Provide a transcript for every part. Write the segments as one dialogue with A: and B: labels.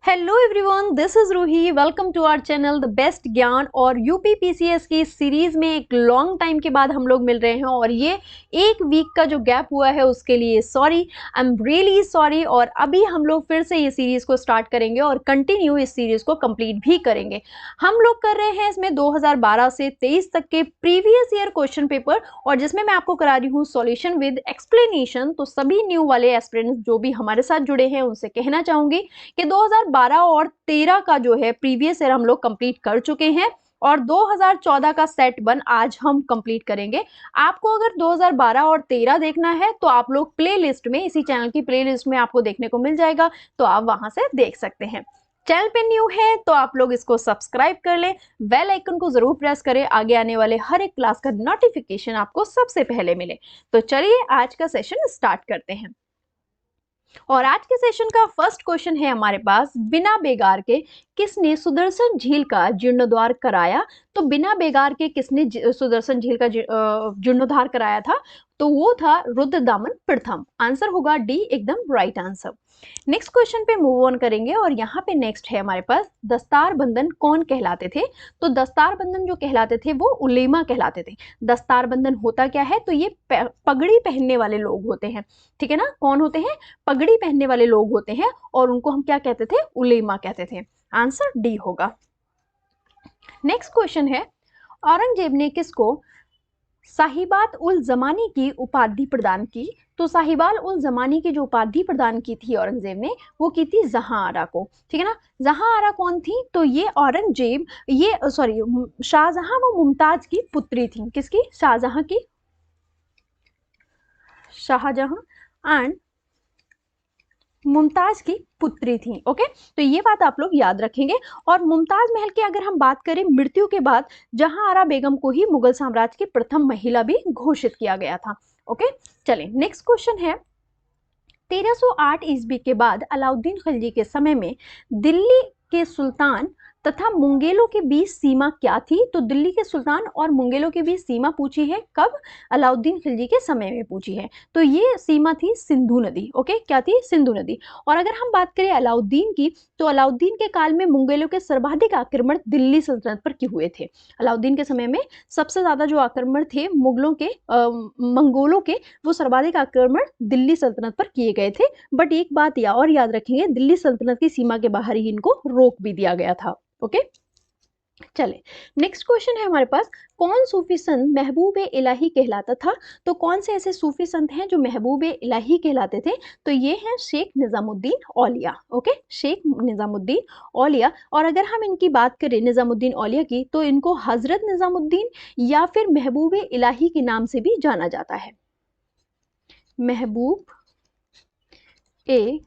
A: Hello everyone, this is Roohi. Welcome to our channel the best Gyan. और UP PCS की series में एक long time के बाद हम लोग मिल रहे हैं और ये एक वीक का जो गैप हुआ है उसके लिए sorry, I am really sorry. और अभी हम लोग फिर से ये सीरीज को स्टार्ट करेंगे और कंटिन्यू इस सीरीज को कंप्लीट भी करेंगे। हम लोग कर रहे हैं इसमें 2012 से 23 तक के प्रीवियस ईयर क्वेश्चन पेपर, और जिसमें मैं आपको करा रही हूँ सॉल्यूशन विद एक्सप्लेनेशन। तो सभी न्यू वाले एस्पिरेंट्स जो भी हमारे साथ जुड़े हैं उनसे कहना चाहूंगी कि 2012 और 13 का जो है प्रीवियस ईयर हम लोग कंप्लीट कर चुके हैं और 2014 का सेट 1 आज हम कंप्लीट करेंगे। आपको अगर 2012 और 13 देखना है तो आप लोग प्लेलिस्ट में, इसी चैनल की प्लेलिस्ट में आपको देखने को मिल जाएगा, तो आप वहां से देख सकते हैं। चैनल पे न्यू है तो आप लोग इसको सब्सक्राइब कर लें, बेल आइकन को जरूर प्रेस करें, आगे आने वाले हर एक क्लास का नोटिफिकेशन आपको सबसे पहले मिले। तो चलिए आज का सेशन स्टार्ट करते हैं। और आज के सेशन का फर्स्ट क्वेश्चन है हमारे पास, बिना बेगार के किसने सुदर्शन झील का जीर्णोद्धार कराया? तो बिना बेगार के किसने सुदर्शन झील का जीर्णोद्धार कराया था? तो वो था रुद्रदामन प्रथम। आंसर होगा डी, एकदम राइट आंसर। नेक्स्ट क्वेश्चन पे मूव ऑन करेंगे और यहाँ पे नेक्स्ट है हमारे पास, दस्तार बंधन कौन कहलाते थे? तो दस्तार बंधन जो कहलाते थे वो उलेमा कहलाते थे। दस्तार बंधन होता क्या है? तो ये पगड़ी पहनने वाले लोग होते हैं, ठीक है ना। कौन होते हैं? पगड़ी पहनने वाले लोग होते हैं और उनको हम क्या कहते थे? उलेमा कहते थे। आंसर डी होगा। नेक्स्ट क्वेश्चन है, औरंगजेब ने किसको साहिबात उल जमानी की उपाधि प्रदान की? तो साहिबाल उल जमानी की जो उपाधि प्रदान की थी औरंगजेब ने, वो की थी जहां आरा को, ठीक है ना। जहां आरा कौन थी? तो ये औरंगजेब, ये सॉरी, शाहजहां व मुमताज की पुत्री थी। किसकी? शाहजहां की, शाहजहां एंड मुमताज की पुत्री थी। ओके, तो ये बात आप लोग याद रखेंगे। और मुमताज महल की अगर हम बात करें, मृत्यु के बाद जहां आरा बेगम को ही मुगल साम्राज्य की प्रथम महिला भी घोषित किया गया था। ओके, चलें नेक्स्ट क्वेश्चन है, 1308 ईस्वी के बाद अलाउद्दीन खिलजी के समय में दिल्ली के सुल्तान तथा मुंगेलों के बीच सीमा क्या थी? तो दिल्ली के सुल्तान और मुंगेलों के बीच सीमा पूछी है कब? अलाउद्दीन खिलजी के समय में पूछी है। तो ये सीमा थी सिंधु नदी। ओके, क्या थी? सिंधु नदी। और अगर हम बात करें अलाउद्दीन की, तो अलाउद्दीन के काल में मुंगेलों के सर्वाधिक आक्रमण दिल्ली सल्तनत पर क्यों हुए थे? अलाउद्दीन के समय में सबसे ज्यादा जो आक्रमण थे मुगलों के, मंगोलों के, वो सर्वाधिक आक्रमण दिल्ली सल्तनत पर किए गए थे। बट एक बात और याद रखेंगे, दिल्ली सल्तनत की सीमा के बाहर ही इनको रोक भी दिया गया था। ओके, चले नेक्स्ट क्वेश्चन है हमारे पास, कौन सूफी संत महबूब इलाही कहलाता था? तो कौन से ऐसे सूफी संत हैं जो महबूब इलाही कहलाते थे? तो ये हैं शेख निजामुद्दीन औलिया। ओके, शेख निजामुद्दीन औलिया। और अगर हम इनकी बात करें निजामुद्दीन औलिया की, तो इनको हजरत निजामुद्दीन या फिर महबूब इलाही के नाम से भी जाना जाता है। महबूब ए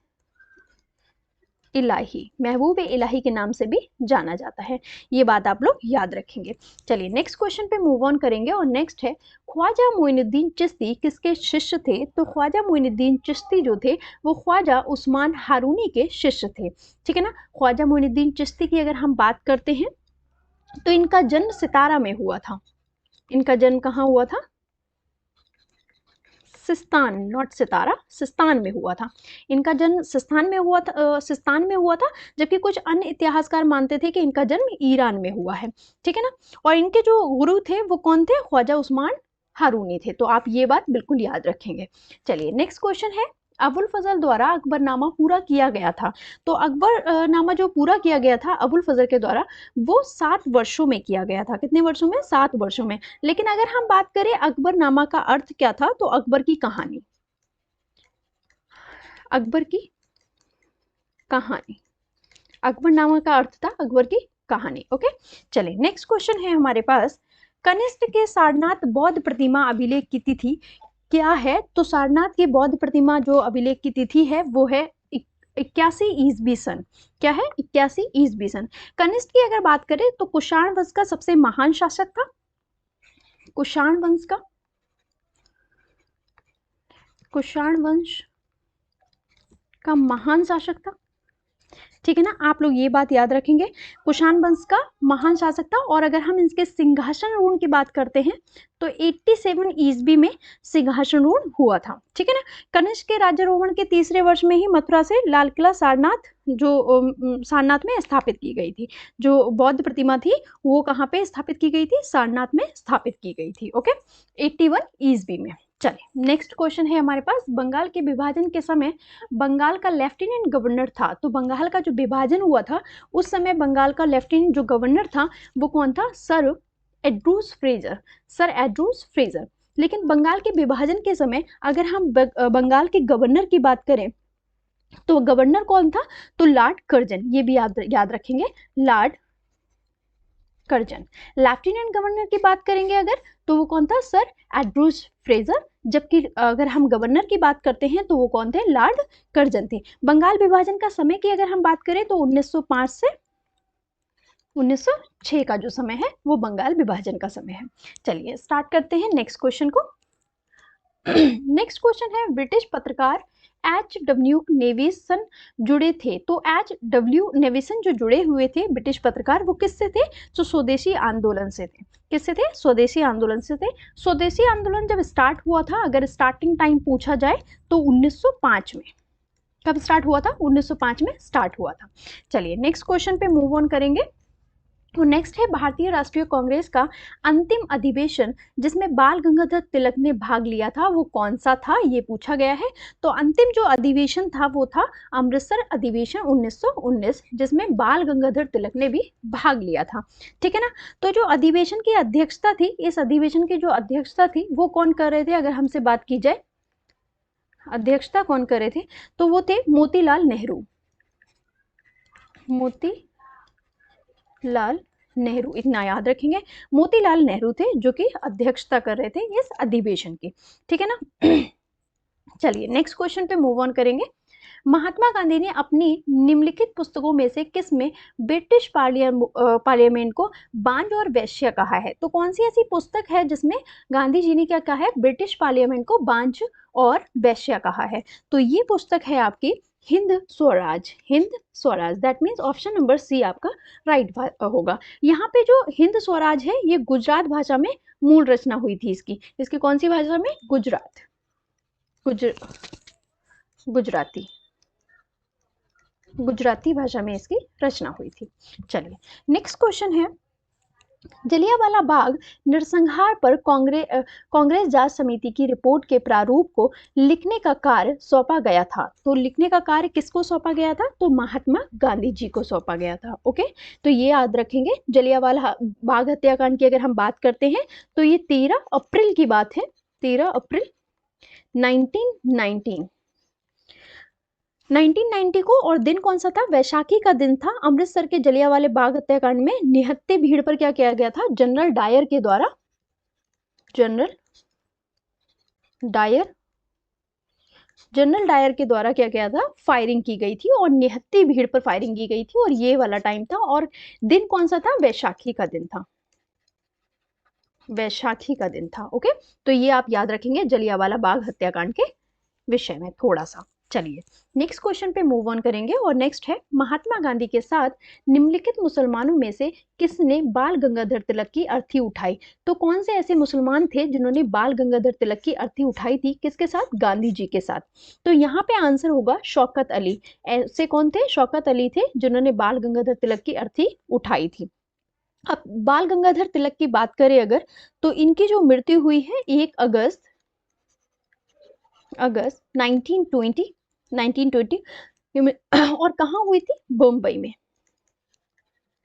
A: इलाही, महबूब इलाही के नाम से भी जाना जाता है। ये बात आप लोग याद रखेंगे। चलिए नेक्स्ट क्वेश्चन पे मूव ऑन करेंगे और नेक्स्ट है, ख्वाजा मोइनुद्दीन चिश्ती किसके शिष्य थे? तो ख्वाजा मोइनुद्दीन चिश्ती जो थे वो ख्वाजा उस्मान हारूनी के शिष्य थे, ठीक है ना। ख्वाजा मोइनुद्दीन चिश्ती की अगर हम बात करते हैं तो इनका जन्म सितारा में हुआ था। इनका जन्म कहाँ हुआ था? सिस्तान, नॉट सितारा, सिस्तान में हुआ था। इनका जन्म सिस्तान में हुआ था, सिस्तान में हुआ था। जबकि कुछ अन्य इतिहासकार मानते थे कि इनका जन्म ईरान में हुआ है, ठीक है ना। और इनके जो गुरु थे वो कौन थे? ख्वाजा उस्मान हारूनी थे। तो आप ये बात बिल्कुल याद रखेंगे। चलिए नेक्स्ट क्वेश्चन है, अबुल फजल द्वारा अकबरनामा पूरा किया गया था। तो अकबर नामा जो पूरा किया गया था अबुल फजल के द्वारा, वो 7 वर्षों में किया गया था। कितने वर्षों में? 7 वर्षों में। लेकिन अगर हम बात करें अकबरनामा का अर्थ क्या था, तो अकबर की कहानी, अकबर की कहानी, अकबरनामा का अर्थ था अकबर की कहानी। ओके, चलिए नेक्स्ट क्वेश्चन है हमारे पास, कनिष्ठ के सारनाथ बौद्ध प्रतिमा अभिलेख की तिथि क्या है? तो सारनाथ की बौद्ध प्रतिमा जो अभिलेख की तिथि है वो है 81 ईस्वी सन। क्या है? 81 ईस्वी सन। कनिष्ठ की अगर बात करें तो कुषाण वंश का सबसे महान शासक था। कुषाण वंश का, कुषाण वंश का महान शासक था। ठीक है ना, आप लोग ये बात याद रखेंगे। कुषाण वंश का महान शासक था। और अगर हम इसके सिंहासनारोहण की बात करते हैं तो 87 ईस्वी में सिंहासनारोहण हुआ था। ठीक है ना। कनिष्क के राज्यारोहण के तीसरे वर्ष में ही मथुरा से लाल किला सारनाथ सारनाथ में स्थापित की गई थी। जो बौद्ध प्रतिमा थी वो कहाँ पे स्थापित की गई थी? सारनाथ में स्थापित की गई थी। ओके, 81 ईस्वी में। चलिए नेक्स्ट क्वेश्चन है हमारे पास, बंगाल के विभाजन के समय बंगाल का लेफ्टिनेंट गवर्नर था। तो बंगाल का जो विभाजन हुआ था उस समय बंगाल का लेफ्टिनेंट जो गवर्नर था वो कौन था? Sir Andrews Fraser. Sir Andrews Fraser. लेकिन बंगाल के विभाजन के समय अगर हम बंगाल के गवर्नर की बात करें तो गवर्नर कौन था? तो लॉर्ड कर्जन। ये भी याद रखेंगे, लॉर्ड कर्जन। लेफ्टिनेंट गवर्नर की बात करेंगे अगर तो वो कौन था? Sir Andrews Fraser. जबकि अगर हम गवर्नर की बात करते हैं तो वो कौन थे? लॉर्ड कर्जन थे। बंगाल विभाजन का समय की अगर हम बात करें तो 1905 से 1906 का जो समय है वो बंगाल विभाजन का समय है। चलिए स्टार्ट करते हैं नेक्स्ट क्वेश्चन को। नेक्स्ट क्वेश्चन है, ब्रिटिश पत्रकार H.W. नेविसन जुड़े थे। तो H.W. नेविसन जो जुड़े हुए थे ब्रिटिश पत्रकार, वो किससे थे? जो स्वदेशी आंदोलन से थे। किससे थे? स्वदेशी आंदोलन से थे। स्वदेशी आंदोलन जब स्टार्ट हुआ था, अगर स्टार्टिंग टाइम पूछा जाए तो 1905 में। कब स्टार्ट हुआ था? 1905 में स्टार्ट हुआ था। चलिए नेक्स्ट क्वेश्चन पे मूव ऑन करेंगे। तो नेक्स्ट है, भारतीय राष्ट्रीय कांग्रेस का अंतिम अधिवेशन जिसमें बाल गंगाधर तिलक ने भाग लिया था वो कौन सा था? ये पूछा गया है। तो अंतिम जो अधिवेशन था वो था अमृतसर अधिवेशन 1919, जिसमें बाल गंगाधर तिलक ने भी भाग लिया था। ठीक है ना। तो जो अधिवेशन की अध्यक्षता थी, इस अधिवेशन की जो अध्यक्षता थी वो कौन कर रहे थे? अगर हमसे बात की जाए अध्यक्षता कौन कर रहे थे तो वो थे मोतीलाल नेहरू। मोतीलाल नेहरू, इतना याद रखेंगे। मोतीलाल नेहरू थे जो कि अध्यक्षता कर रहे थे इस अधिवेशन की। ठीक है ना। चलिए नेक्स्ट क्वेश्चन पे मूव ऑन करेंगे। महात्मा गांधी ने अपनी निम्नलिखित पुस्तकों में से किस में ब्रिटिश पार्लियामेंट को बांझ और वैश्य कहा है? तो कौन सी ऐसी पुस्तक है जिसमें गांधी जी ने क्या कहा है? ब्रिटिश पार्लियामेंट को बांझ और वैश्य कहा है। तो ये पुस्तक है आपकी Hind Swaraj. Hind Swaraj, that means option number C आपका राइट होगा। यहाँ पे जो हिंद स्वराज है ये गुजरात भाषा में मूल रचना हुई थी। इसकी कौन सी भाषा में? गुजराती भाषा में इसकी रचना हुई थी। चलिए नेक्स्ट क्वेश्चन है, जलियांवाला बाग नरसंहार पर कांग्रेस जांच समिति की रिपोर्ट के प्रारूप को लिखने का कार्य सौंपा गया था। तो लिखने का कार्य किसको सौंपा गया था? तो महात्मा गांधी जी को सौंपा गया था। ओके, तो ये याद रखेंगे। जलियांवाला बाग हत्याकांड की अगर हम बात करते हैं तो ये 13 अप्रैल की बात है। 13 अप्रैल 1990 को। और दिन कौन सा था? वैशाखी का दिन था। अमृतसर के जलियांवाले बाग हत्याकांड में निहत्थे भीड़ पर क्या किया गया था? जनरल डायर के द्वारा क्या किया था? फायरिंग की गई थी और निहत्थे भीड़ पर फायरिंग की गई थी। और ये वाला टाइम था। और दिन कौन सा था? वैशाखी का दिन था। ओके, तो ये आप याद रखेंगे जलियांवाला बाग हत्याकांड के विषय में थोड़ा सा। चलिए नेक्स्ट क्वेश्चन पे मूव ऑन करेंगे। और नेक्स्ट है, महात्मा गांधी के साथ निम्नलिखित मुसलमानों में से किसने बाल गंगाधर तिलक की अर्थी उठाई? तो कौन से ऐसे मुसलमान थे जिन्होंने बाल गंगाधर तिलक की अर्थी उठाई थी? किसके साथ? गांधी जी के साथ। तो यहाँ पे आंसर होगा शौकत अली। ऐसे कौन थे? शौकत अली थे जिन्होंने बाल गंगाधर तिलक की अर्थी उठाई थी। अब बाल गंगाधर तिलक की बात करें अगर तो इनकी जो मृत्यु हुई है 1 अगस्त 1920 और कहाँ हुई थी? बम्बई में।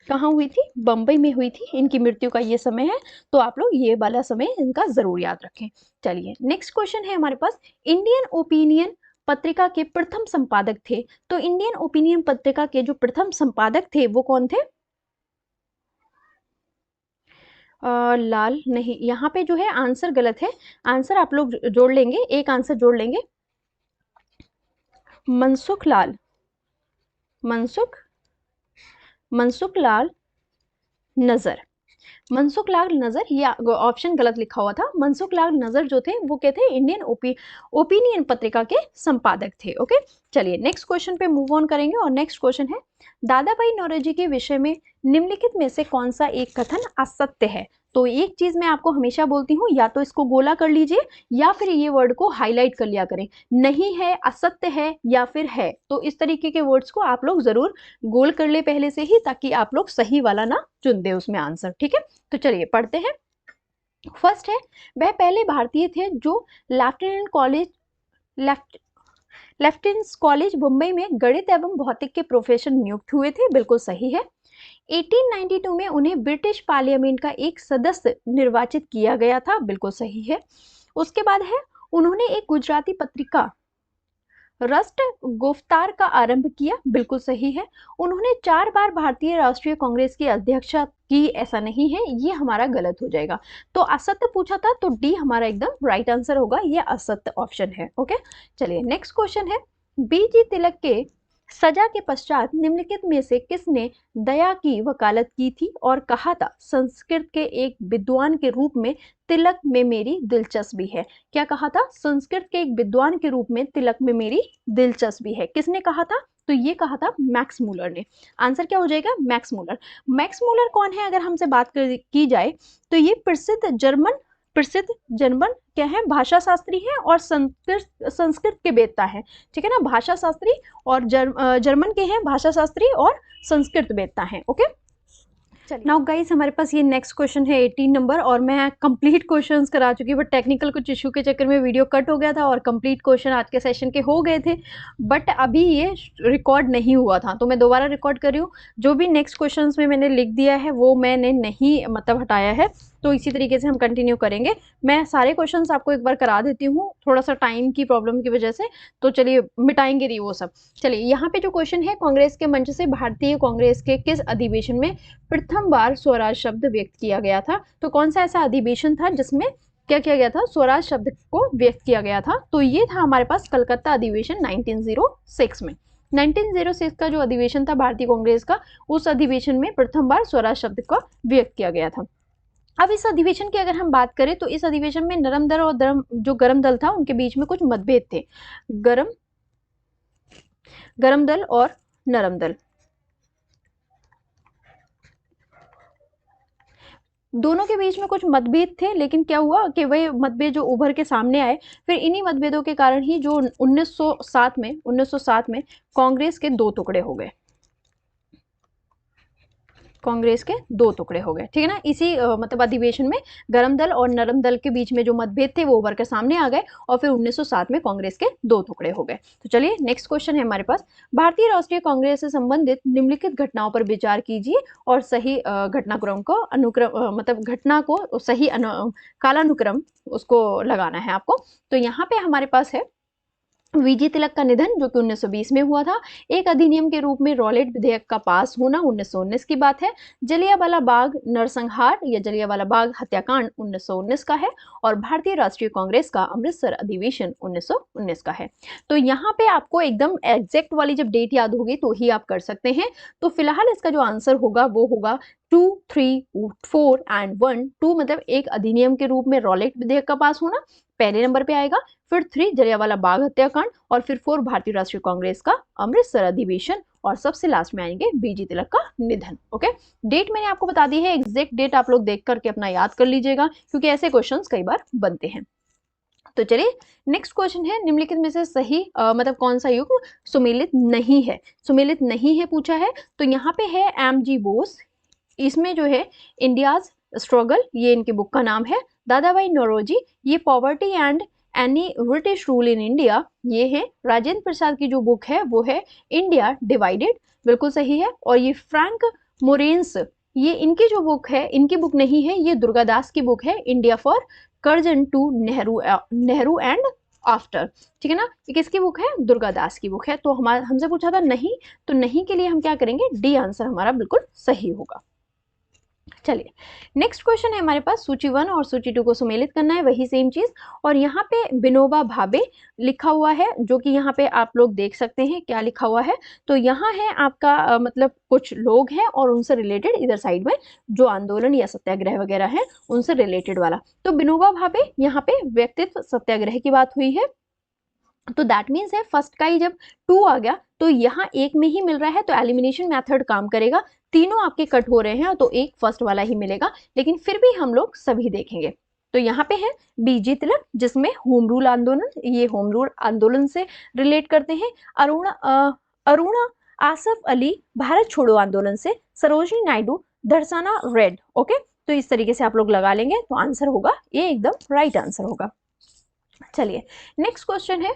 A: कहाँ हुई थी? बम्बई में हुई थी। इनकी मृत्यु का ये समय है। तो आप लोग ये वाला समय इनका जरूर याद रखें। चलिए नेक्स्ट क्वेश्चन है हमारे पास, इंडियन ओपिनियन पत्रिका के प्रथम संपादक थे। तो इंडियन ओपिनियन पत्रिका के जो प्रथम संपादक थे वो कौन थे? लाल नहीं, यहाँ पे जो है आंसर गलत है। आंसर आप लोग जोड़ लेंगे, एक आंसर जोड़ लेंगे। मनसुख लाल नजर। मनसुख लाल नजर, ये ऑप्शन गलत लिखा हुआ था। मनसुख लाल नजर जो थे वो क्या थे, इंडियन ओपिनियन पत्रिका के संपादक थे। ओके, चलिए नेक्स्ट क्वेश्चन पे मूव ऑन करेंगे और नेक्स्ट क्वेश्चन है, दादा भाई नौरोजी के विषय में निम्नलिखित में से कौन सा एक कथन असत्य है। तो एक चीज मैं आपको हमेशा बोलती हूँ, या तो इसको गोला कर लीजिए या फिर ये वर्ड को हाईलाइट कर लिया करें, नहीं है, असत्य है या फिर है। तो इस तरीके के वर्ड्स को आप लोग जरूर गोल कर ले पहले से ही, ताकि आप लोग सही वाला ना चुन दे उसमें आंसर। ठीक है, तो चलिए पढ़ते हैं। फर्स्ट है, वह पहले भारतीय थे जो लेफ्टिनेंट कॉलेज मुंबई में गणित एवं भौतिक के प्रोफेसर नियुक्त हुए थे। बिल्कुल सही है। 1892 में उन्हें ब्रिटिश पार्लियामेंट का एक सदस्य निर्वाचित किया गया था। बिल्कुल सही है। उसके बाद है, उन्होंने एक गुजराती पत्रिका रस्ट गुफ्तार का आरंभ किया। बिल्कुल सही है। उन्होंने 4 बार भारतीय राष्ट्रीय कांग्रेस की अध्यक्षा की, ऐसा नहीं है, ये हमारा गलत हो जाएगा। तो असत्य पूछा था तो डी हमारा एकदम राइट आंसर होगा, ये असत्य ऑप्शन है। ओके, चलिए नेक्स्ट क्वेश्चन है, बीजी तिलक के सजा के पश्चात निम्नलिखित में से किसने दया की वकालत की थी और कहा था, संस्कृत के एक विद्वान के रूप में तिलक में मेरी दिलचस्पी है। क्या कहा था, संस्कृत के एक विद्वान के रूप में तिलक में मेरी दिलचस्पी है। किसने कहा था, तो ये कहा था मैक्स मूलर ने। आंसर क्या हो जाएगा, मैक्स मूलर। मैक्स मूलर कौन है अगर हमसे बात की जाए तो ये प्रसिद्ध जर्मन क्या है, भाषा शास्त्री हैं और संस्कृत के वेत्ता हैं। ठीक है ना, भाषा शास्त्री और जर्मन के हैं भाषा शास्त्री और संस्कृत वेत्ता हैं। ओके, नाउ गाइस हमारे पास ये नेक्स्ट क्वेश्चन है 18 नंबर, और मैं कंप्लीट क्वेश्चंस करा चुकी, बट टेक्निकल कुछ इशू के चक्कर में वीडियो कट हो गया था और कंप्लीट क्वेश्चन आज के सेशन के हो गए थे, बट अभी ये रिकॉर्ड नहीं हुआ था, तो मैं दोबारा रिकॉर्ड कर रही हूँ। जो भी नेक्स्ट क्वेश्चंस में मैंने लिख दिया है वो मैंने नहीं मतलब हटाया है, तो इसी तरीके से हम कंटिन्यू करेंगे। मैं सारे क्वेश्चंस आपको एक बार करा देती हूँ, थोड़ा सा टाइम की प्रॉब्लम की वजह से, तो चलिए मिटाएंगे नहीं वो सब। चलिए यहाँ पे जो क्वेश्चन है, कांग्रेस के मंच से भारतीय कांग्रेस के किस अधिवेशन में प्रथम बार स्वराज शब्द व्यक्त किया गया था। तो कौन सा ऐसा अधिवेशन था जिसमें क्या किया गया था, स्वराज शब्द को व्यक्त किया गया था। तो ये था हमारे पास कलकत्ता अधिवेशन 1906 में। 1906 का जो अधिवेशन था भारतीय कांग्रेस का, उस अधिवेशन में प्रथम बार स्वराज शब्द का व्यक्त किया गया था। अब इस अधिवेशन की अगर हम बात करें तो इस अधिवेशन में नरम दल और जो गरम दल था उनके बीच में कुछ मतभेद थे। गरम दल और नरम दल दोनों के बीच में कुछ मतभेद थे, लेकिन क्या हुआ कि वही मतभेद जो उभर के सामने आए, फिर इन्हीं मतभेदों के कारण ही जो 1907 में कांग्रेस के दो टुकड़े हो गए। कांग्रेस के दो टुकड़े हो गए। ठीक है ना, इसी मतलब अधिवेशन में गरम दल और नरम दल के बीच में जो मतभेद थे वो उभर कर सामने आ गए और फिर 1907 में कांग्रेस के दो टुकड़े हो गए। तो चलिए नेक्स्ट क्वेश्चन है हमारे पास, भारतीय राष्ट्रीय कांग्रेस से संबंधित निम्नलिखित घटनाओं पर विचार कीजिए और सही घटनाक्रम को मतलब घटना को सही कालानुक्रम उसको लगाना है आपको। तो यहाँ पे हमारे पास है वीजी तिलक का निधन जो कि 1920 में हुआ था, एक अधिनियम के रूप में रॉलेट विधेयक का पास होना 1919 की बात है, जलियांवाला बाग नरसंहार या जलियांवाला बाग हत्याकांड 1919 का है, और भारतीय राष्ट्रीय कांग्रेस का अमृतसर अधिवेशन 1919 का है। तो यहाँ पे आपको एकदम एग्जैक्ट वाली जब डेट याद होगी तो ही आप कर सकते हैं। तो फिलहाल इसका जो आंसर होगा वो होगा 2, 3, 4 एंड 1। 2 मतलब एक अधिनियम के रूप में रॉलेट विधेयक का पास होना पहले नंबर पे आएगा, फिर 3 जलियांवाला बाग हत्याकांड, और फिर 4 भारतीय राष्ट्रीय कांग्रेस का अमृतसर अधिवेशन, और सबसे लास्ट में आएंगे बीजी तिलक का निधन। ओके, डेट मैंने आपको बता दी है, एग्जैक्ट डेट आप लोग देख करके अपना याद कर लीजिएगा, क्योंकि ऐसे क्वेश्चंस कई बार बनते हैं। तो चलिए नेक्स्ट क्वेश्चन है, निम्नलिखित में से सही मतलब कौन सा युग सुमेलित नहीं है। सुमेलित नहीं है पूछा है, तो यहाँ पे है एम.जी. बोस, इसमें जो है इंडियाज स्ट्रगल, ये इनकी बुक का नाम है। दादा भाई नौरोजी, ये poverty and any British rule in India, ये है। राजेंद्र प्रसाद की जो बुक है वो है इंडिया डिवाइडेड, बिल्कुल सही है। और ये फ्रैंक मोरेंस, ये इनकी जो बुक है, इनकी बुक नहीं है, ये दुर्गादास की बुक है, India for Curzon to Nehru and after. ठीक है ना, ये किसकी बुक है, दुर्गादास की बुक है। तो हमसे पूछा था नहीं, तो नहीं के लिए हम क्या करेंगे, डी आंसर हमारा बिल्कुल सही होगा। चलिए नेक्स्ट क्वेश्चन है हमारे पास, सूची 1 और सूची 2 को सुमेलित करना है, वही सेम चीज। और यहाँ पे विनोबा भावे लिखा हुआ है, जो कि यहाँ पे आप लोग देख सकते हैं क्या लिखा हुआ है। तो यहाँ है आपका मतलब कुछ लोग हैं और उनसे रिलेटेड इधर साइड में जो आंदोलन या सत्याग्रह वगैरह है उनसे रिलेटेड वाला। तो विनोबा भावे यहाँ पे व्यक्तित्व सत्याग्रह की बात हुई है, तो दैट मीन्स है फर्स्ट का ही जब 2 आ गया तो यहाँ एक में ही मिल रहा है, तो एलिमिनेशन मेथड काम करेगा। तीनों आपके कट हो रहे हैं तो एक फर्स्ट वाला ही मिलेगा, लेकिन फिर भी हम लोग सभी देखेंगे। तो यहाँ पे है बीजी तिलक, जिसमें होम रूल आंदोलन, ये होम रूल आंदोलन से रिलेट करते हैं। अरुणा आसफ अली भारत छोड़ो आंदोलन से, सरोजनी नायडू दर्शाना रेड। ओके, तो इस तरीके से आप लोग लगा लेंगे तो आंसर होगा ये एकदम राइट आंसर होगा। चलिए नेक्स्ट क्वेश्चन है,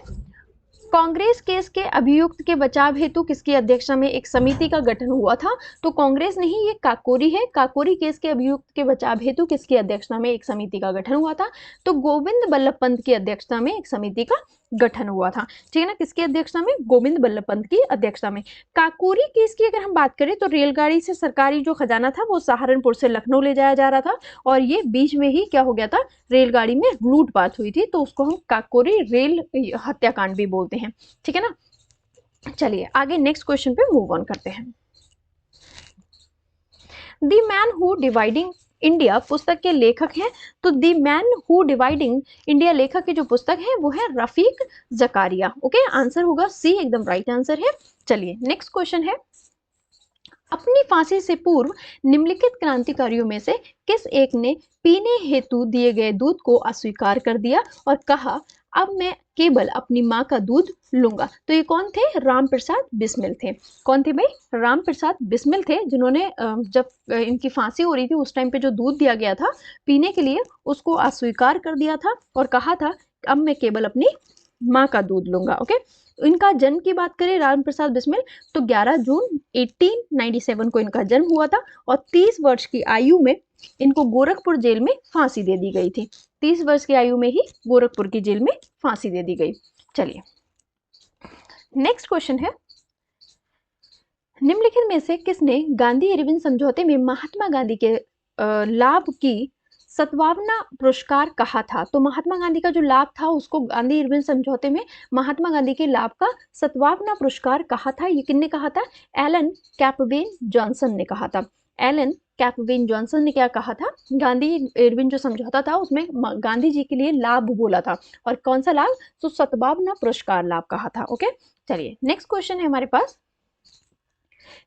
A: कांग्रेस केस के अभियुक्त के बचाव हेतु किसकी अध्यक्षता में एक समिति का गठन हुआ था? तो कांग्रेस नहीं, ये काकोरी है। काकोरी केस के अभियुक्त के बचाव हेतु किसकी अध्यक्षता में एक समिति का गठन हुआ था? तो गोविंद बल्लभ पंत की अध्यक्षता में एक समिति का गठन हुआ था। ठीक है ना, किसकी अध्यक्षता में? गोविंद बल्लभ पंत की अध्यक्षता में। काकोरी केस की अगर हम बात करें तो रेलगाड़ी से सरकारी जो खजाना था वो सहारनपुर से लखनऊ ले जाया जा रहा था, और ये बीच में ही क्या हो गया था, रेलगाड़ी में लूटपाट हुई थी, तो उसको हम काकोरी रेल हत्याकांड भी बोलते हैं। ठीक है ना, चलिए आगे नेक्स्ट क्वेश्चन पे मूव ऑन करते हैं। The man who dividing India पुस्तक के लेखक हैं, तो the man who dividing India लेखक की जो पुस्तक है वो है रफीक जकारिया। ओके, आंसर होगा सी, एकदम राइट आंसर है। चलिए नेक्स्ट क्वेश्चन है, अपनी फांसी से पूर्व निम्नलिखित क्रांतिकारियों में से किस एक ने पीने हेतु दिए गए दूध को अस्वीकार कर दिया और कहा अब मैं केवल अपनी माँ का दूध लूंगा? तो ये कौन थे? राम प्रसाद बिस्मिल थे। कौन थे भाई? राम प्रसाद बिस्मिल थे, जिन्होंने जब इनकी फांसी हो रही थी उस टाइम पे जो दूध दिया गया था पीने के लिए उसको अस्वीकार कर दिया था और कहा था अब मैं केवल अपनी माँ का दूध लूंगा। ओके, इनका जन्म की बात करें राम प्रसाद बिस्मिल, तो 11 जून 1897 को इनका जन्म हुआ था और 30 वर्ष की आयु में इनको गोरखपुर जेल में फांसी दे दी गई थी। 30 वर्ष की आयु में ही गोरखपुर की जेल में फांसी दे दी गई। चलिए नेक्स्ट क्वेश्चन है, निम्नलिखित में से किसने गांधी इरविन समझौते में महात्मा गांधी के लाभ की सद्भावना पुरस्कार कहा था? तो महात्मा गांधी का जो लाभ था उसको गांधी इरविन समझौते में महात्मा गांधी के लाभ का सद्भावना पुरस्कार कहा था। ये किसने कहा था? एलन कैपबेन जॉनसन ने कहा था। एलन कैपबेन जॉनसन ने क्या कहा था? गांधी इरविन जो समझौता था उसमें गांधी जी के लिए लाभ बोला था, और कौन सा लाभ? तो सद्भावना पुरस्कार लाभ कहा था। ओके, चलिए नेक्स्ट क्वेश्चन है हमारे पास,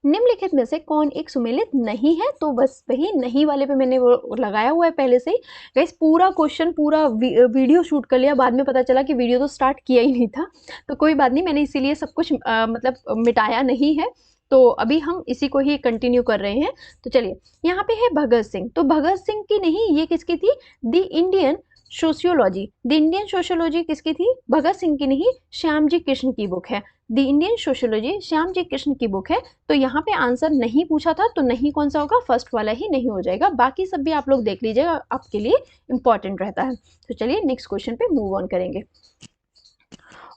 A: निम्नलिखित में से कौन एक सुमेलित नहीं है? तो बस वही नहीं वाले पे मैंने वो लगाया हुआ है पहले से ही। गाइस पूरा क्वेश्चन पूरा वीडियो शूट कर लिया, बाद में पता चला कि वीडियो तो स्टार्ट किया ही नहीं था, तो कोई बात नहीं, मैंने इसीलिए सब कुछ मतलब मिटाया नहीं है, तो अभी हम इसी को ही कंटिन्यू कर रहे हैं। तो चलिए यहाँ पे है भगत सिंह, तो भगत सिंह की नहीं, ये किसकी थी? The Indian sociology. The Indian sociology किसकी थी? भगत सिंह की नहीं, श्यामजी कृष्ण की बुक है। The Indian sociology Shyamji Krishna की बुक है। तो यहाँ पे आंसर नहीं पूछा था तो नहीं कौन सा होगा? फर्स्ट वाला ही नहीं हो जाएगा, बाकी सब भी आप लोग देख लीजिएगा, आपके लिए इंपॉर्टेंट रहता है। तो चलिए नेक्स्ट क्वेश्चन पे मूव ऑन करेंगे,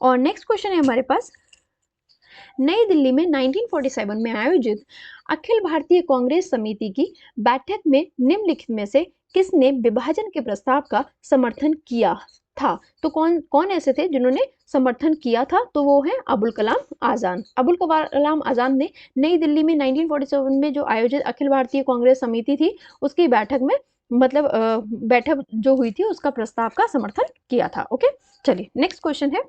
A: और नेक्स्ट क्वेश्चन है हमारे पास, नई दिल्ली में 1947 में आयोजित अखिल भारतीय कांग्रेस समिति की बैठक में निम्नलिखित में से किसने विभाजन के प्रस्ताव का समर्थन किया था? तो कौन कौन ऐसे थे जिन्होंने समर्थन किया था? तो वो है अबुल कलाम आजाद। अबुल कलाम आजाद ने नई दिल्ली में 1947 में जो आयोजित अखिल भारतीय कांग्रेस समिति थी उसकी बैठक में मतलब बैठक जो हुई थी उसका प्रस्ताव का समर्थन किया था। ओके, चलिए नेक्स्ट क्वेश्चन है,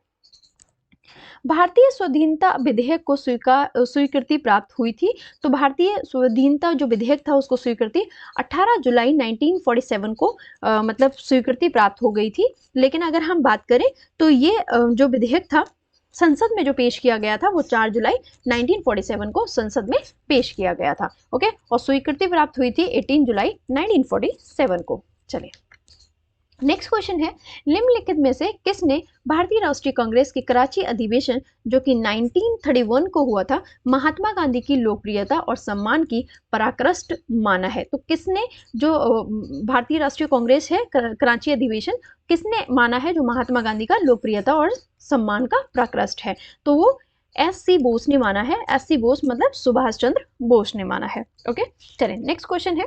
A: भारतीय स्वाधीनता विधेयक को स्वीकृति प्राप्त हुई थी। तो भारतीय स्वाधीनता जो विधेयक था उसको स्वीकृति 18 जुलाई 1947 को मतलब स्वीकृति प्राप्त हो गई थी। लेकिन अगर हम बात करें तो ये जो विधेयक था संसद में जो पेश किया गया था वो 4 जुलाई 1947 को संसद में पेश किया गया था। ओके, और स्वीकृति प्राप्त हुई थी 18 जुलाई 1947 को। चलिए नेक्स्ट क्वेश्चन है, निम्नलिखित में से किसने भारतीय राष्ट्रीय कांग्रेस के कराची अधिवेशन जो कि 1931 को हुआ था महात्मा गांधी की लोकप्रियता और सम्मान की पराकाष्ठ माना है? तो किसने जो भारतीय राष्ट्रीय कांग्रेस है कराची अधिवेशन किसने माना है जो महात्मा गांधी का लोकप्रियता और सम्मान का पराकाष्ठ है? तो वो S.C. बोस ने माना है। S.C. बोस मतलब सुभाष चंद्र बोस ने माना है। ओके, चलिए नेक्स्ट क्वेश्चन है,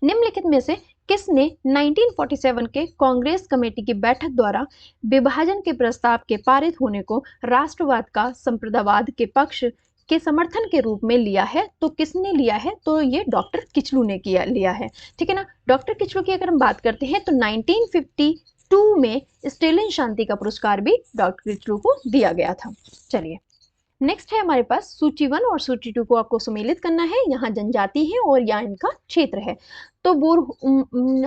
A: निम्नलिखित में से किसने 1947 के कांग्रेस कमेटी की बैठक द्वारा विभाजन के प्रस्ताव के पारित होने को राष्ट्रवाद का संप्रदायवाद के पक्ष के समर्थन के रूप में लिया है? तो किसने लिया है? तो ये डॉक्टर किचलू ने लिया है। ठीक है ना। डॉक्टर किचलू की अगर हम बात करते हैं तो 1952 में स्टेलिन शांति का पुरस्कार भी डॉक्टर किचलू को दिया गया था। चलिए नेक्स्ट है हमारे पास सूची 1 और सूची 2 को आपको सम्मिलित करना है। यहाँ जनजाति है और यहाँ इनका क्षेत्र है। तो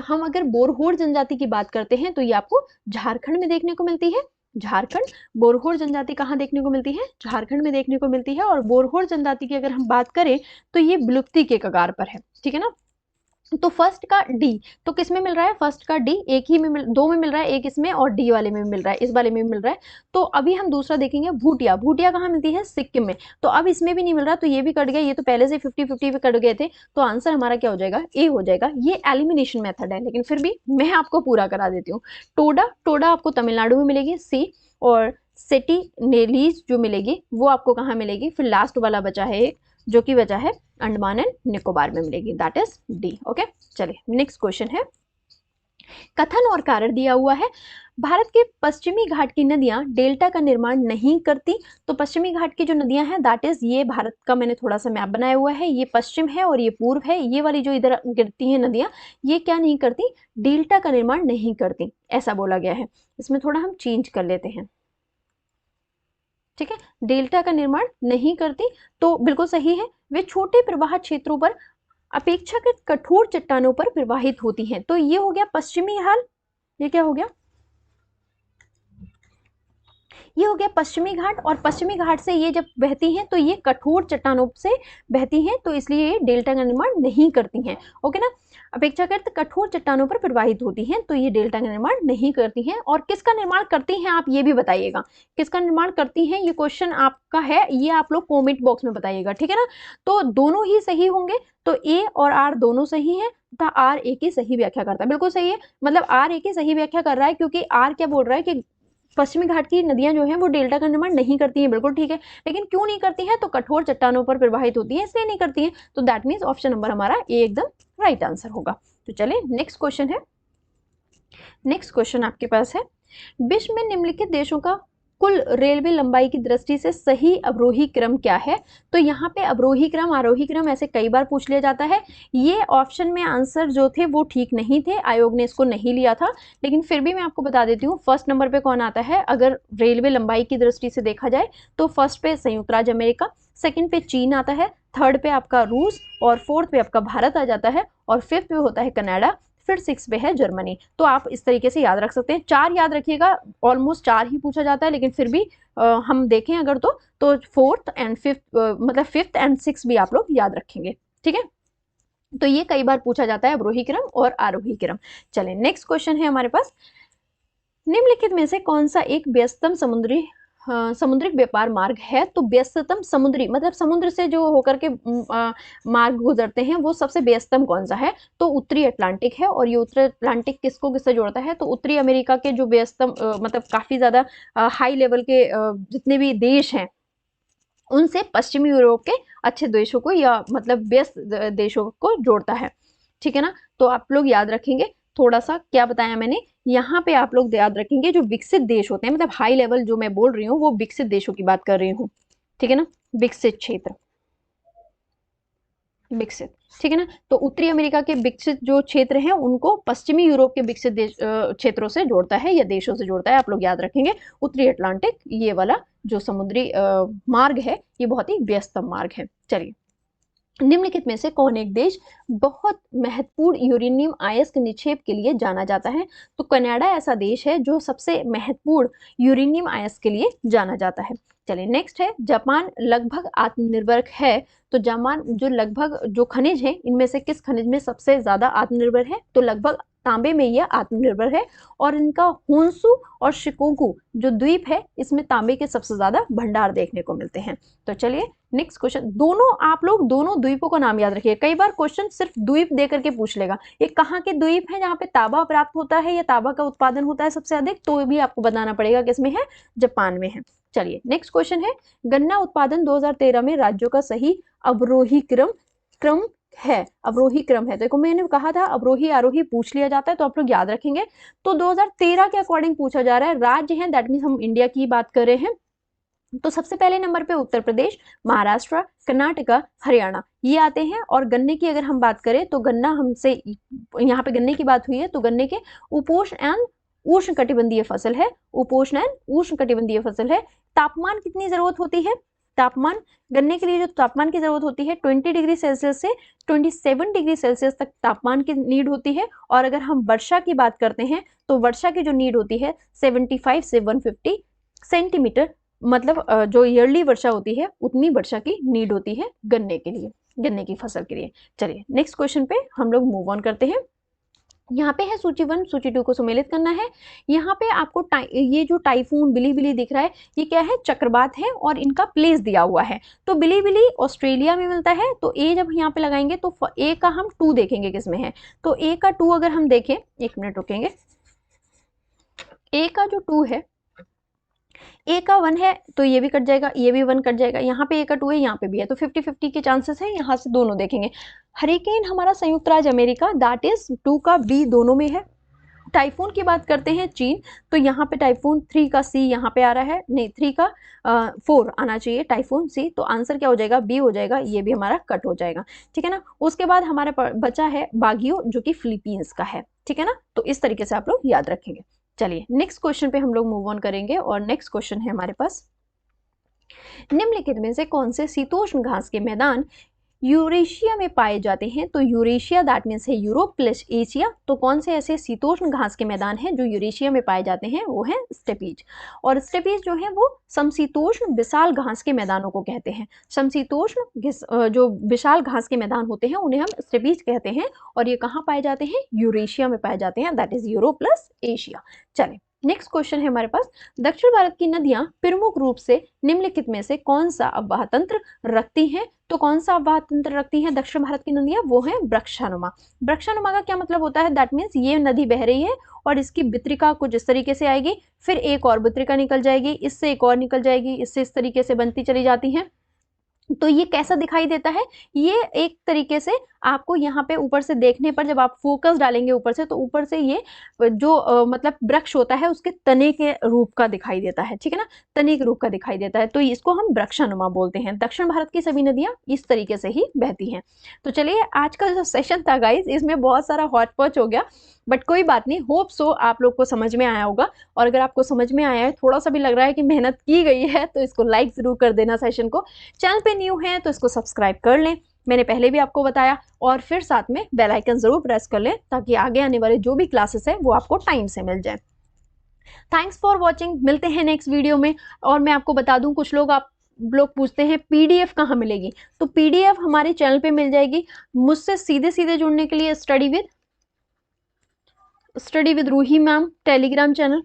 A: हम अगर बोरहोर जनजाति की बात करते हैं तो ये आपको झारखंड में देखने को मिलती है। झारखंड। बोरहोर जनजाति कहाँ देखने को मिलती है? झारखंड में देखने को मिलती है। और बोरहोर जनजाति की अगर हम बात करें तो ये विलुप्ति के कगार पर है। ठीक है ना। तो फर्स्ट का डी तो किस में मिल रहा है? फर्स्ट का डी एक ही में दो में मिल रहा है, एक इसमें और डी वाले में मिल रहा है, इस वाले में मिल रहा है। तो अभी हम दूसरा देखेंगे भूटिया। भूटिया कहाँ मिलती है? सिक्किम में। तो अब इसमें भी नहीं मिल रहा, तो ये भी कट गया। ये तो पहले से 50-50 पे कट गए थे। तो आंसर हमारा क्या हो जाएगा? ए हो जाएगा। ये एलिमिनेशन मेथड है, लेकिन फिर भी मैं आपको पूरा करा देती हूँ। टोडा। टोडा आपको तमिलनाडु में मिलेगी सी। और सेटिनेलीज जो मिलेगी वो आपको कहाँ मिलेगी? फिर लास्ट वाला बचा है एक, जो कि बचा है अंडमान एंड निकोबार में मिलेगी, दैट इज डी। ओके चलिए नेक्स्ट क्वेश्चन है। कथन और कारण दिया हुआ है। भारत के पश्चिमी घाट की नदियां डेल्टा का निर्माण नहीं करती। तो पश्चिमी घाट की जो नदियां हैं दैट इज, ये भारत का मैंने थोड़ा सा मैप बनाया हुआ है। ये पश्चिम है और ये पूर्व है। ये वाली जो इधर गिरती हैं नदियां, ये क्या नहीं करती? डेल्टा का निर्माण नहीं करती, ऐसा बोला गया है। इसमें थोड़ा हम चेंज कर लेते हैं। ठीक है, डेल्टा का निर्माण नहीं करती तो बिल्कुल सही है। वे छोटे प्रवाह क्षेत्रों पर अपेक्षाकृत कठोर चट्टानों पर प्रवाहित होती हैं। तो ये हो गया पश्चिमी हाल। ये क्या हो गया? ये हो गया पश्चिमी घाट। और पश्चिमी घाट से ये जब बहती हैं तो ये कठोर चट्टानों से बहती हैं, तो इसलिए ये डेल्टा का निर्माण नहीं करती हैं। ओके ना। अपेक्षाकृत कठोर चट्टानों पर प्रवाहित होती हैं, तो ये डेल्टा का निर्माण नहीं करती हैं। और किसका निर्माण करती हैं आप ये भी बताइएगा, किसका निर्माण करती हैं? ये क्वेश्चन आपका है, ये आप लोग कमेंट बॉक्स में बताइएगा। ठीक है ना। तो दोनों ही सही होंगे। तो ए और आर दोनों सही है तथा आर ए की सही व्याख्या करता है। बिल्कुल सही है, मतलब आर ए की सही व्याख्या कर रहा है, क्योंकि आर क्या बोल रहा है कि पश्चिमी घाट की नदियां जो हैं वो डेल्टा का निर्माण नहीं करती हैं। बिल्कुल ठीक है, लेकिन क्यों नहीं करती हैं? तो कठोर चट्टानों पर प्रवाहित होती हैं, इसलिए नहीं करती हैं। तो दैट मीन्स ऑप्शन नंबर हमारा ए एकदम राइट आंसर होगा। तो चलिए नेक्स्ट क्वेश्चन है। नेक्स्ट क्वेश्चन आपके पास है, विश्व में निम्नलिखित देशों का कुल रेलवे लंबाई की दृष्टि से सही अवरोही क्रम क्या है? तो यहाँ पे अवरोही क्रम, आरोही क्रम ऐसे कई बार पूछ लिया जाता है। ये ऑप्शन में आंसर जो थे वो ठीक नहीं थे, आयोग ने इसको नहीं लिया था, लेकिन फिर भी मैं आपको बता देती हूँ। फर्स्ट नंबर पे कौन आता है अगर रेलवे लंबाई की दृष्टि से देखा जाए? तो फर्स्ट पे संयुक्त राज्य अमेरिका, सेकंड पे चीन आता है, थर्ड पे आपका रूस, और फोर्थ पे आपका भारत आ जाता है, और फिफ्थ पे होता है कनाडा, फिर 6 पे है जर्मनी। तो आप इस तरीके से याद रख सकते हैं। 4 याद रखिएगा, ऑलमोस्ट 4 ही पूछा जाता है, लेकिन फिर भी हम देखें अगर तो फोर्थ एंड फिफ्थ, मतलब फिफ्थ एंड 6 भी आप लोग याद रखेंगे। ठीक है, तो ये कई बार पूछा जाता है अवरोही क्रम और आरोही क्रम। चलें नेक्स्ट क्वेश्चन है हमारे पास, निम्नलिखित में से कौन सा एक व्यस्तम समुद्रिक व्यापार मार्ग है? तो व्यस्ततम समुद्री मतलब समुद्र से जो होकर के मार्ग गुजरते हैं वो सबसे व्यस्तम कौन सा है? तो उत्तरी अटलांटिक है। और ये उत्तरी अटलांटिक किसको किससे जोड़ता है? तो उत्तरी अमेरिका के जो व्यस्तम मतलब काफी ज्यादा हाई लेवल के जितने भी देश हैं उनसे पश्चिमी यूरोप के अच्छे देशों को या मतलब व्यस्त देशों को जोड़ता है। ठीक है ना। तो आप लोग याद रखेंगे, थोड़ा सा क्या बताया मैंने, यहाँ पे आप लोग याद रखेंगे जो विकसित देश होते हैं, मतलब हाई लेवल जो मैं बोल रही हूँ वो विकसित देशों की बात कर रही हूँ। ठीक है ना, विकसित क्षेत्र, विकसित। ठीक है ना। तो उत्तरी अमेरिका के विकसित जो क्षेत्र हैं उनको पश्चिमी यूरोप के विकसित देश क्षेत्रों से जोड़ता है या देशों से जोड़ता है। आप लोग याद रखेंगे उत्तरी अटलांटिक ये वाला जो समुद्री मार्ग है ये बहुत ही व्यस्तम मार्ग है। चलिए, निम्नलिखित में से कौन एक देश बहुत महत्वपूर्ण यूरेनियम अयस्क निक्षेप के लिए जाना जाता है? तो कनाडा ऐसा देश है जो सबसे महत्वपूर्ण यूरेनियम अयस्क के लिए जाना जाता है। चलिए नेक्स्ट है, जापान लगभग आत्मनिर्भर है। तो जापान जो लगभग जो खनिज है इनमें से किस खनिज में सबसे ज्यादा आत्मनिर्भर है? तो लगभग तांबे में यह आत्मनिर्भर है। और इनका होन्सु और शिकोकू जो द्वीप है इसमें तांबे के सबसे ज्यादा भंडार देखने को मिलते हैं। तो चलिए नेक्स्ट क्वेश्चन, दोनों आप लोग दोनों द्वीपों का नाम याद रखिए। कई बार क्वेश्चन सिर्फ द्वीप दे करके पूछ लेगा, ये कहाँ के द्वीप है जहाँ पे तांबा प्राप्त होता है या तांबा का उत्पादन होता है सबसे अधिक, तो भी आपको बताना पड़ेगा किसमें है, जापान में है। चलिए नेक्स्ट क्वेश्चन है, गन्ना उत्पादन 2013 में राज्यों का सही अवरोही क्रम है, अवरोही क्रम है। देखो मैंने कहा था अवरोही आरोही पूछ लिया जाता है तो आप लोग याद रखेंगे। तो 2013 के अकॉर्डिंग पूछा जा रहा है, राज्य है दैट मीन्स हम इंडिया की बात कर रहे हैं। तो सबसे पहले नंबर पे उत्तर प्रदेश, महाराष्ट्र, कर्नाटका, हरियाणा ये आते हैं। और गन्ने की अगर हम बात करें तो गन्ना हमसे यहाँ पे गन्ने की बात हुई है तो गन्ने के उपोष्ण एंड उष्ण कटिबंधीय फसल है, उपोष्ण एंड उष्ण कटिबंधीय फसल है। तापमान कितनी जरूरत होती है, तापमान गन्ने के लिए जो तापमान की जरूरत होती है 20 डिग्री सेल्सियस से 27 डिग्री सेल्सियस तक तापमान की नीड होती है। और अगर हम वर्षा की बात करते हैं तो वर्षा की जो नीड होती है 75 से 150 सेंटीमीटर, मतलब जो ईयरली वर्षा होती है उतनी वर्षा की नीड होती है गन्ने के लिए, गन्ने की फसल के लिए। चलिए नेक्स्ट क्वेश्चन पे हम लोग मूव ऑन करते हैं। यहाँ पे है सूची 1, सूची 2 को सम्मिलित करना है। यहाँ पे आपको ये जो टाइफून बिलीबिली दिख रहा है ये क्या है, चक्रवात है और इनका प्लेस दिया हुआ है। तो बिलीबिली ऑस्ट्रेलिया में मिलता है। तो ए जब यहाँ पे लगाएंगे तो ए का हम 2 देखेंगे किसमें है। तो ए का 2 अगर हम देखें, 1 मिनट रुकेंगे, ए का जो 2 है, ए का 1 है तो ये भी कट जाएगा, ये भी 1 कट जाएगा, यहाँ पे ए का 2 है, यहाँ पे भी है, तो 50-50 के चांसेस है, यहाँ से दोनों देखेंगे। हरिकेन हमारा संयुक्त राज्य अमेरिका, दैट इज 2 का बी दोनों में है। टाइफून की बात करते हैं चीन, तो यहाँ पे टाइफून 3 का सी यहाँ पे आ रहा है, नहीं 3 का 4 आना चाहिए टाइफून सी, तो आंसर क्या हो जाएगा, बी हो जाएगा, ये भी हमारा कट हो जाएगा। ठीक है ना। उसके बाद हमारे बचा है बागियो जो कि फिलीपींस का है। ठीक है ना। तो इस तरीके से आप लोग याद रखेंगे। चलिए नेक्स्ट क्वेश्चन पे हम लोग मूव ऑन करेंगे और नेक्स्ट क्वेश्चन है हमारे पास, निम्नलिखित में से कौन से शीतोष्ण घास के मैदान यूरेशिया में पाए जाते हैं। तो यूरेशिया दैट मीन्स है यूरोप प्लस एशिया। तो कौन से ऐसे शीतोष्ण घास के मैदान हैं जो यूरेशिया में पाए जाते हैं, वो है स्टेपीज। और स्टेपीज जो है वो समशीतोष्ण विशाल घास के मैदानों को कहते हैं। समशीतोष्ण जो विशाल घास के मैदान होते हैं उन्हें हम स्टेपीज कहते हैं। और ये कहाँ पाए जाते हैं, यूरेशिया में पाए जाते हैं, that is Europe plus Asia. चले नेक्स्ट क्वेश्चन है हमारे पास, दक्षिण भारत की नदियां प्रमुख रूप से निम्नलिखित में से कौन सा अववाह तंत्र रखती हैं। तो कौन सा अववाह तंत्र रखती हैं दक्षिण भारत की नदियां, वो है वृक्षानुमा। वृक्षानुमा का क्या मतलब होता है, दैट मीन्स ये नदी बह रही है और इसकी वितरिका कुछ इस तरीके से आएगी, फिर एक और वितरिका निकल जाएगी, इससे एक और निकल जाएगी, इससे इस तरीके से बनती चली जाती है। तो ये कैसा दिखाई देता है, ये एक तरीके से आपको यहाँ पे ऊपर से देखने पर जब आप फोकस डालेंगे ऊपर से, तो ऊपर से ये जो मतलब वृक्ष होता है उसके तने के रूप का दिखाई देता है। ठीक है ना, तने के रूप का दिखाई देता है, तो इसको हम वृक्षानुमा बोलते हैं। दक्षिण भारत की सभी नदियां इस तरीके से ही बहती हैं। तो चलिए आज का जो सेशन था गाइज, इसमें बहुत सारा हॉट पॉच हो गया, बट कोई बात नहीं, होप सो आप लोग को समझ में आया होगा। और अगर आपको समझ में आया है, थोड़ा सा भी लग रहा है कि मेहनत की गई है, तो इसको लाइक जरूर कर देना सेशन को। चैनल पे न्यू है तो इसको सब्सक्राइब कर लें, मैंने पहले भी आपको बताया, और फिर साथ में बेल आइकन जरूर प्रेस कर लें ताकि आगे आने वाले जो भी क्लासेस है वो आपको टाइम से मिल जाए। थैंक्स फॉर वॉचिंग, मिलते हैं नेक्स्ट वीडियो में। और मैं आपको बता दूं, कुछ लोग पूछते हैं पीडीएफ कहाँ मिलेगी, तो पीडीएफ हमारे चैनल पे मिल जाएगी। मुझसे सीधे सीधे जुड़ने के लिए study with Roohi ma'am Telegram channel,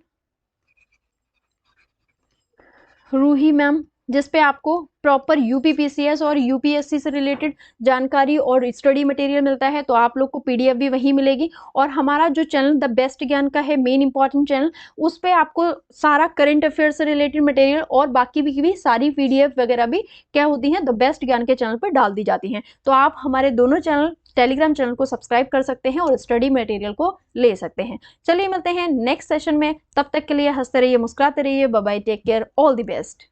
A: Roohi ma'am, जिसपे आपको प्रॉपर यूपीपीसीएस और यूपीएससी से रिलेटेड जानकारी और स्टडी मटेरियल मिलता है। तो आप लोग को पीडीएफ भी वहीं मिलेगी। और हमारा जो चैनल द बेस्ट ज्ञान का है, मेन इंपॉर्टेंट चैनल, उस पे आपको सारा करंट अफेयर से रिलेटेड मटेरियल और बाकी भी सारी पीडीएफ वगैरह भी क्या होती हैं, द बेस्ट ज्ञान के चैनल पर डाल दी जाती हैं। तो आप हमारे दोनों चैनल, टेलीग्राम चैनल को सब्सक्राइब कर सकते हैं और स्टडी मटेरियल को ले सकते हैं। चलिए मिलते हैं नेक्स्ट सेशन में, तब तक के लिए हंसते रहिए, मुस्कुराते रहिए, bye bye, take care, all the best.